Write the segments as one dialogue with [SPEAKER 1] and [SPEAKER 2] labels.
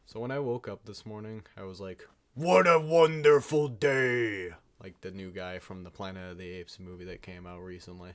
[SPEAKER 1] So when I woke up this morning, I was like, "What a wonderful day!" Like the new guy from the Planet of the Apes movie that came out recently.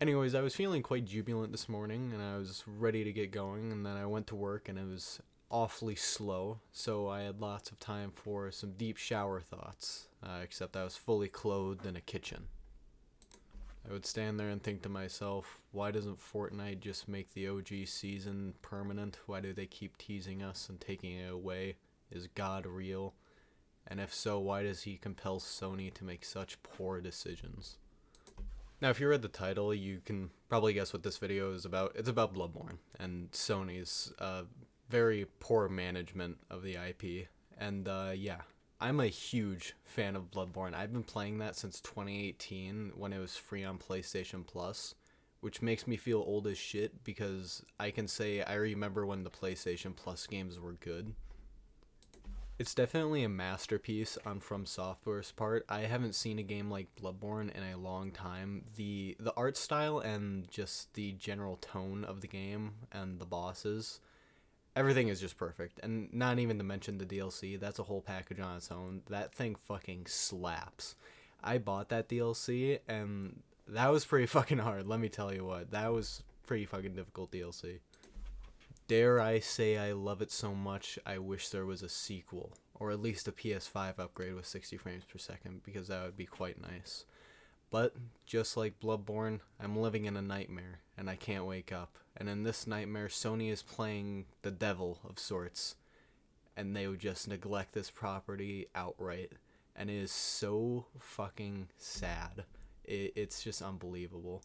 [SPEAKER 1] Anyways, I was feeling quite jubilant this morning and I was ready to get going, and then I went to work and it was awfully slow, so I had lots of time for some deep shower thoughts, except I was fully clothed in a kitchen. I would stand there and think to myself, why doesn't Fortnite just make the OG season permanent? Why do they keep teasing us and taking it away? Is God real? And if so, why does he compel Sony to make such poor decisions? Now, if you read the title, you can probably guess what this video is about. It's about Bloodborne and Sony's very poor management of the IP. And yeah, I'm a huge fan of Bloodborne. I've been playing that since 2018 when it was free on PlayStation Plus, which makes me feel old as shit because I can say I remember when the PlayStation Plus games were good. It's definitely a masterpiece on From Software's part. I haven't seen a game like Bloodborne in a long time. The art style and just the general tone of the game and the bosses, everything is just perfect. And not even to mention the DLC, that's a whole package on its own. That thing fucking slaps. I bought that DLC and that was pretty fucking hard, let me tell you what. That was pretty fucking difficult DLC. Dare I say I love it so much I wish there was a sequel, or at least a PS5 upgrade with 60 frames per second, because that would be quite nice. But, just like Bloodborne, I'm living in a nightmare, and I can't wake up. And in this nightmare, Sony is playing the devil of sorts, and they would just neglect this property outright. And it is so fucking sad. It's just unbelievable.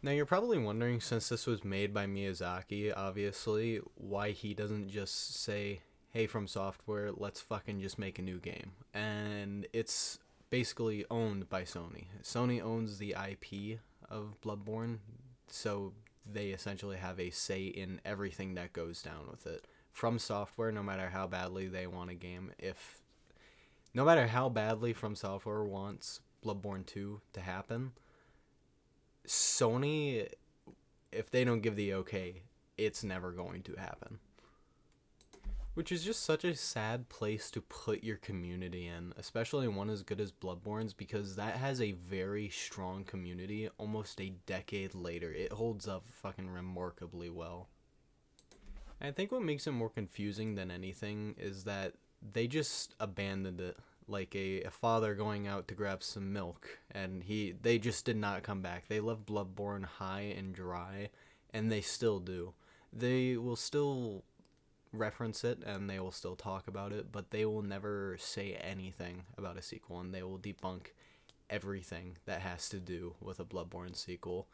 [SPEAKER 1] Now, you're probably wondering, since this was made by Miyazaki, obviously, why he doesn't just say, hey, From Software, let's fucking just make a new game. And it's basically owned by Sony. Sony owns the IP of Bloodborne, so they essentially have a say in everything that goes down with it. From Software, no matter how badly they want a game, no matter how badly From Software wants Bloodborne 2 to happen, Sony, if they don't give the okay, it's never going to happen. Which is just such a sad place to put your community in, especially one as good as Bloodborne's, because that has a very strong community almost a decade later. It holds up fucking remarkably well. I think what makes it more confusing than anything is that they just abandoned it, like a father going out to grab some milk, and they just did not come back. They left Bloodborne high and dry, and they still do. They will still reference it and they will still talk about it, but they will never say anything about a sequel, and they will debunk everything that has to do with a Bloodborne sequel,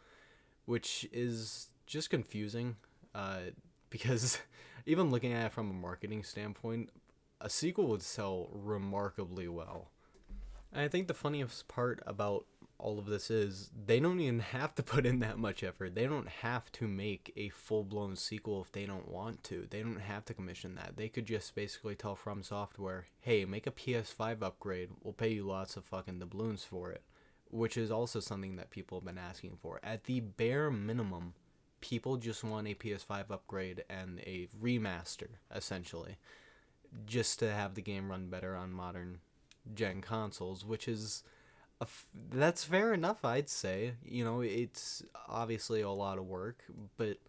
[SPEAKER 1] which is just confusing, because even looking at it from a marketing standpoint, a sequel would sell remarkably well. And I think the funniest part about all of this is they don't even have to put in that much effort. They don't have to make a full-blown sequel if they don't want to. They don't have to commission that. They could just basically tell From Software, hey, make a PS5 upgrade. We'll pay you lots of fucking doubloons for it. Which is also something that people have been asking for. At the bare minimum, people just want a PS5 upgrade and a remaster, essentially, just to have the game run better on modern gen consoles, which is that's fair enough, I'd say. You know, it's obviously a lot of work, but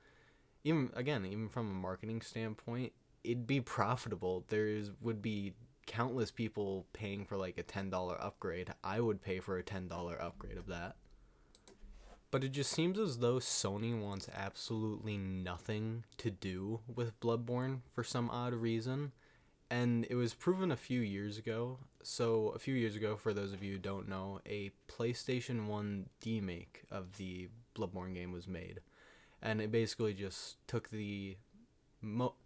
[SPEAKER 1] even from a marketing standpoint, it'd be profitable. Would be countless people paying for like a $10 upgrade. I would pay for a $10 upgrade of that. But it just seems as though Sony wants absolutely nothing to do with Bloodborne for some odd reason. And it was proven a few years ago. So, a few years ago, for those of you who don't know, a PlayStation 1 remake of the Bloodborne game was made. And it basically just took the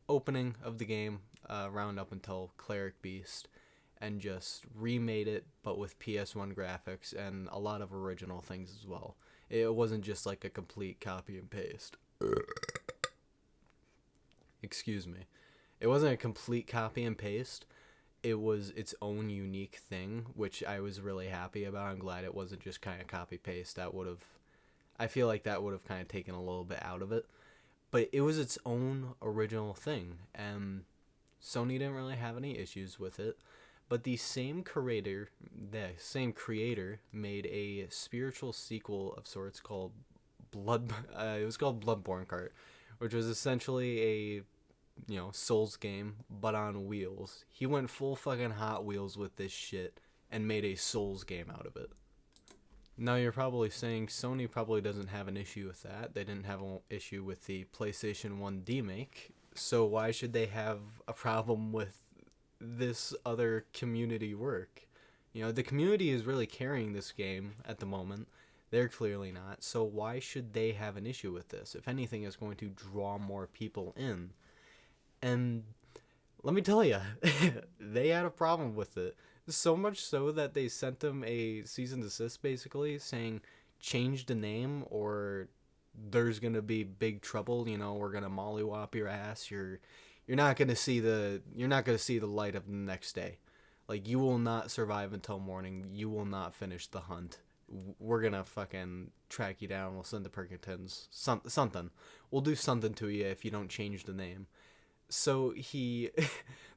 [SPEAKER 1] opening of the game, round up until Cleric Beast, and just remade it, but with PS1 graphics and a lot of original things as well. It wasn't just like a complete copy and paste. Excuse me. It wasn't a complete copy and paste. It was its own unique thing, which I was really happy about. I'm glad it wasn't just kind of copy paste. I feel like that would have kind of taken a little bit out of it. But it was its own original thing. And Sony didn't really have any issues with it, but the same creator made a spiritual sequel of sorts called Blood. It was called Bloodborne Kart, which was essentially a Souls game, but on wheels. He went full fucking Hot Wheels with this shit and made a Souls game out of it. Now you're probably saying Sony probably doesn't have an issue with that. They didn't have an issue with the PlayStation 1 remake, so why should they have a problem with this other community work? The community is really carrying this game at the moment. They're clearly not, so why should they have an issue with this? If anything, it's going to draw more people in. And let me tell you, they had a problem with it. So much so that they sent them a cease and desist, basically, saying, change the name or there's gonna be big trouble. We're gonna mollywop your ass. You're not gonna see the light of the next day. Like, you will not survive until morning. You will not finish the hunt. We're gonna fucking track you down. We'll send the Perkins something. We'll do something to you if you don't change the name. So the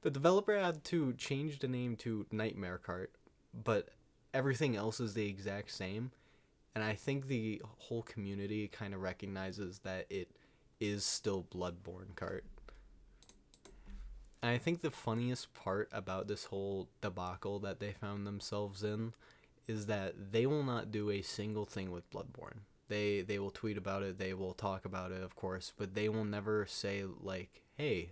[SPEAKER 1] developer had to change the name to Nightmare Kart, but everything else is the exact same. And I think the whole community kind of recognizes that it is still Bloodborne Kart. And I think the funniest part about this whole debacle that they found themselves in is that they will not do a single thing with Bloodborne. They will tweet about it, they will talk about it, of course, but they will never say, like, hey,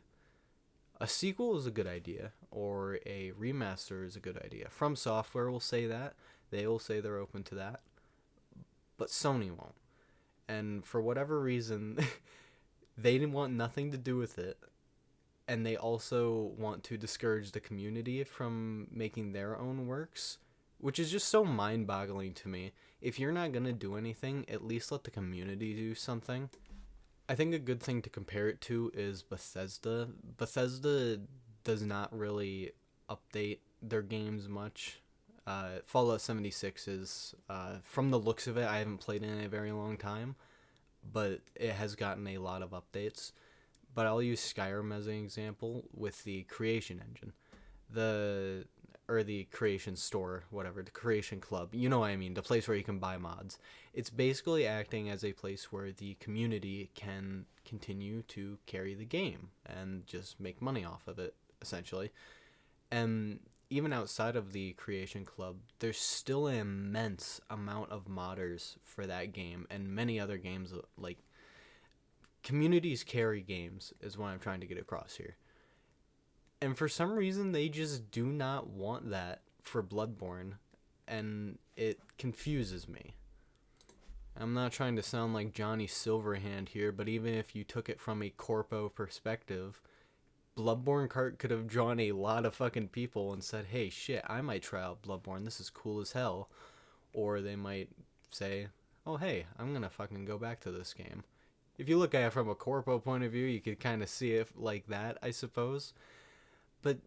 [SPEAKER 1] a sequel is a good idea, or a remaster is a good idea. From Software will say that. They will say they're open to that. But Sony won't. And for whatever reason, they didn't want nothing to do with it. And they also want to discourage the community from making their own works, which is just so mind-boggling to me. If you're not going to do anything, at least let the community do something. I think a good thing to compare it to is Bethesda. Bethesda does not really update their games much. Fallout 76 is, from the looks of it, I haven't played it in a very long time, but it has gotten a lot of updates. But I'll use Skyrim as an example with the creation engine. The creation store, whatever, the creation club, you know what I mean, the place where you can buy mods. It's basically acting as a place where the community can continue to carry the game and just make money off of it, essentially. And even outside of the creation club, there's still an immense amount of modders for that game and many other games. Like, communities carry games is what I'm trying to get across here. And for some reason, they just do not want that for Bloodborne, and it confuses me. I'm not trying to sound like Johnny Silverhand here, but even if you took it from a corpo perspective, Bloodborne Kart could have drawn a lot of fucking people and said, hey, shit, I might try out Bloodborne, this is cool as hell. Or they might say, oh, hey, I'm gonna fucking go back to this game. If you look at it from a corpo point of view, you could kind of see it like that, I suppose. But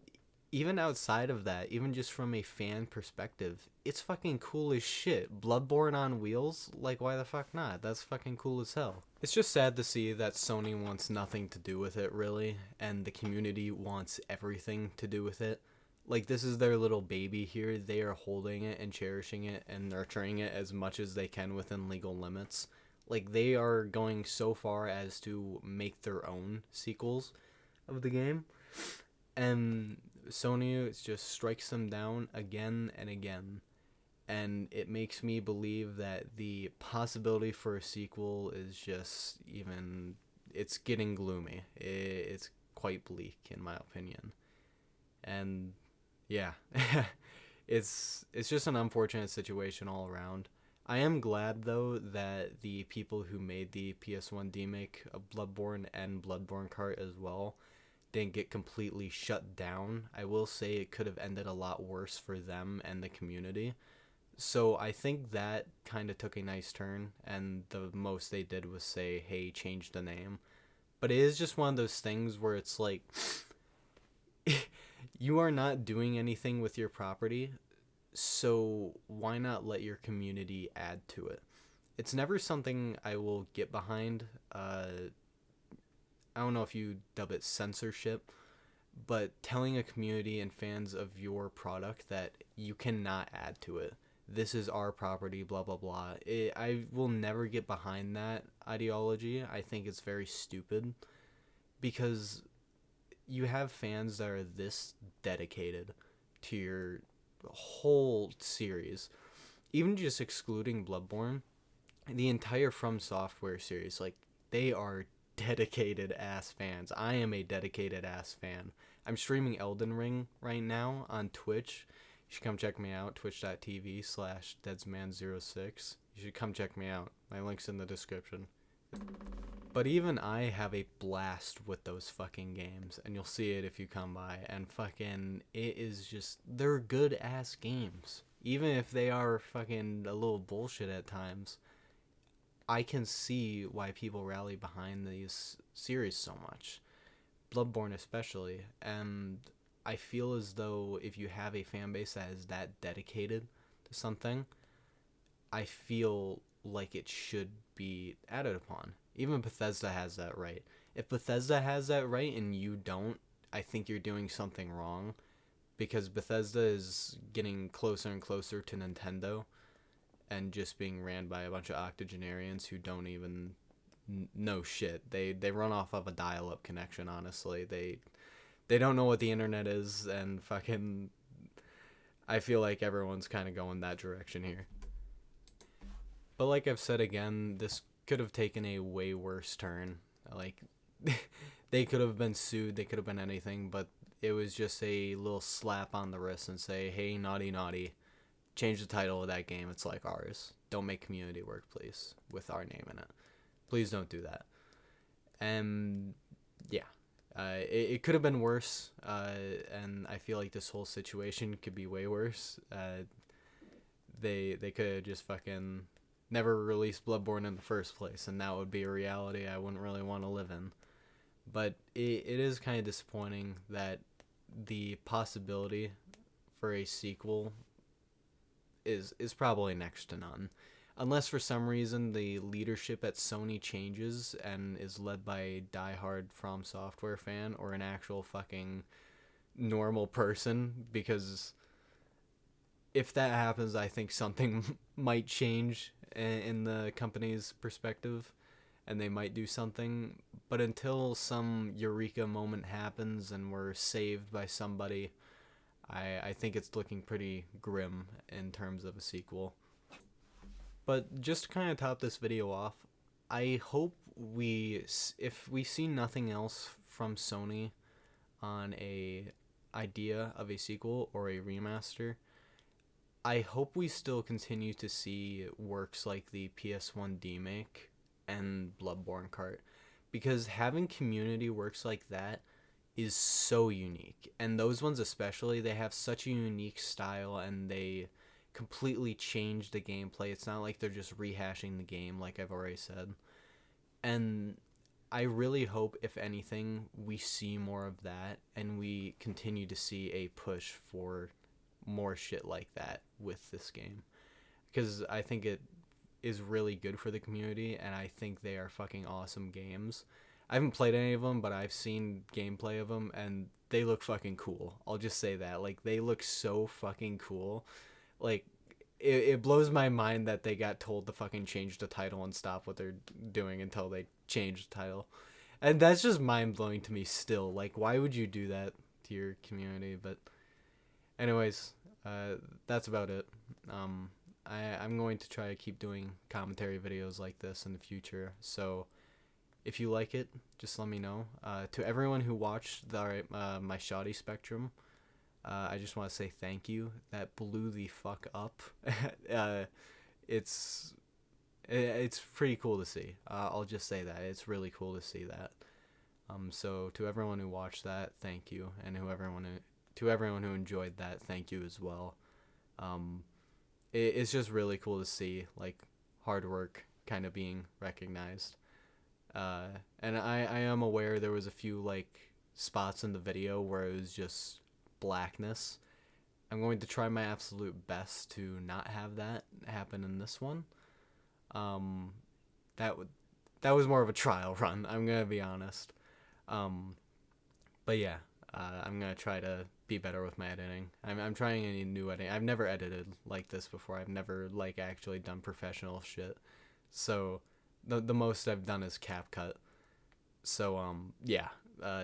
[SPEAKER 1] even outside of that, even just from a fan perspective, it's fucking cool as shit. Bloodborne on wheels? Like, why the fuck not? That's fucking cool as hell. It's just sad to see that Sony wants nothing to do with it, really, and the community wants everything to do with it. Like, this is their little baby here. They are holding it and cherishing it and nurturing it as much as they can within legal limits. Like, they are going so far as to make their own sequels of the game. And Sony just strikes them down again and again. And it makes me believe that the possibility for a sequel is just it's getting gloomy. It's quite bleak, in my opinion. And yeah, it's just an unfortunate situation all around. I am glad, though, that the people who made the PS1 remake of Bloodborne and Bloodborne Kart as well didn't get completely shut down. I will say it could have ended a lot worse for them and the community. So I think that kind of took a nice turn, and the most they did was say, hey, change the name. But it is just one of those things where it's like, you are not doing anything with your property, so why not let your community add to it? It's never something I will get behind. I don't know if you dub it censorship, but telling a community and fans of your product that you cannot add to it. This is our property, blah, blah, blah. I will never get behind that ideology. I think it's very stupid because you have fans that are this dedicated to your whole series. Even just excluding Bloodborne, the entire From Software series, like, they are dedicated ass fans. I am a dedicated ass fan. I'm streaming Elden Ring right now on Twitch. You should come check me out, twitch.tv/deadsman06. You should come check me out. My link's in the description. But even I have a blast with those fucking games, and you'll see it if you come by. And fucking, it is just, they're good ass games. Even if they are fucking a little bullshit at times, I can see why people rally behind these series so much. Bloodborne especially. And I feel as though if you have a fan base that is that dedicated to something, I feel like it should be added upon. Even Bethesda has that right. If Bethesda has that right and you don't, I think you're doing something wrong, because Bethesda is getting closer and closer to Nintendo and just being ran by a bunch of octogenarians who don't even know shit. They run off of a dial-up connection, honestly. They don't know what the internet is, and fucking, I feel like everyone's kind of going that direction here. But like I've said again, this could have taken a way worse turn. Like, they could have been sued, they could have been anything, but it was just a little slap on the wrist and say, hey, naughty, naughty, change the title of that game. It's like ours. Don't make community work, please, with our name in it. Please don't do that. And yeah, it could have been worse, and I feel like this whole situation could be way worse. They could have just fucking never released Bloodborne in the first place, and that would be a reality I wouldn't really want to live in. But it is kind of disappointing that the possibility for a sequel is probably next to none. Unless for some reason the leadership at Sony changes and is led by a diehard From Software fan or an actual fucking normal person, because if that happens, I think something might change in the company's perspective, and they might do something. But until some eureka moment happens and we're saved by somebody, I think it's looking pretty grim in terms of a sequel. But just to kind of top this video off, I hope if we see nothing else from Sony on a idea of a sequel or a remaster, I hope we still continue to see works like the PS1 remake and Bloodborne cart, because having community works like that is so unique. And those ones especially, they have such a unique style, and they completely change the gameplay. It's not like they're just rehashing the game, like I've already said. And I really hope, if anything, we see more of that, and we continue to see a push for more shit like that with this game, because I think it is really good for the community, and I think they are fucking awesome games. I haven't played any of them, but I've seen gameplay of them, and they look fucking cool. I'll just say that. Like, they look so fucking cool. Like, it blows my mind that they got told to fucking change the title and stop what they're doing until they change the title. And that's just mind-blowing to me still. Like, why would you do that to your community? But anyways, that's about it. I'm going to try to keep doing commentary videos like this in the future. So if you like it, just let me know. To everyone who watched my shoddy spectrum, I just want to say thank you. That blew the fuck up. It's pretty cool to see. I'll just say that. It's really cool to see that. So to everyone who watched that, thank you. And to everyone who enjoyed that, thank you as well. It's just really cool to see, like, hard work kind of being recognized. And I am aware there was a few, like, spots in the video where it was just blackness. I'm going to try my absolute best to not have that happen in this one. That was more of a trial run, I'm gonna be honest. But yeah, I'm gonna try to be better with my editing. I'm trying any new editing. I've never edited like this before. I've never like actually done professional shit. So the most I've done is CapCut. So yeah,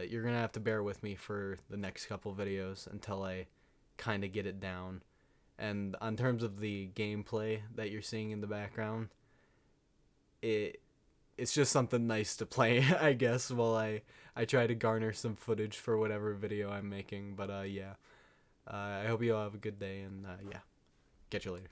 [SPEAKER 1] you're gonna have to bear with me for the next couple videos until I kind of get it down. And on terms of the gameplay that you're seeing in the background, it's just something nice to play, I guess, while I try to garner some footage for whatever video I'm making. But yeah, I hope you all have a good day, and yeah, catch you later.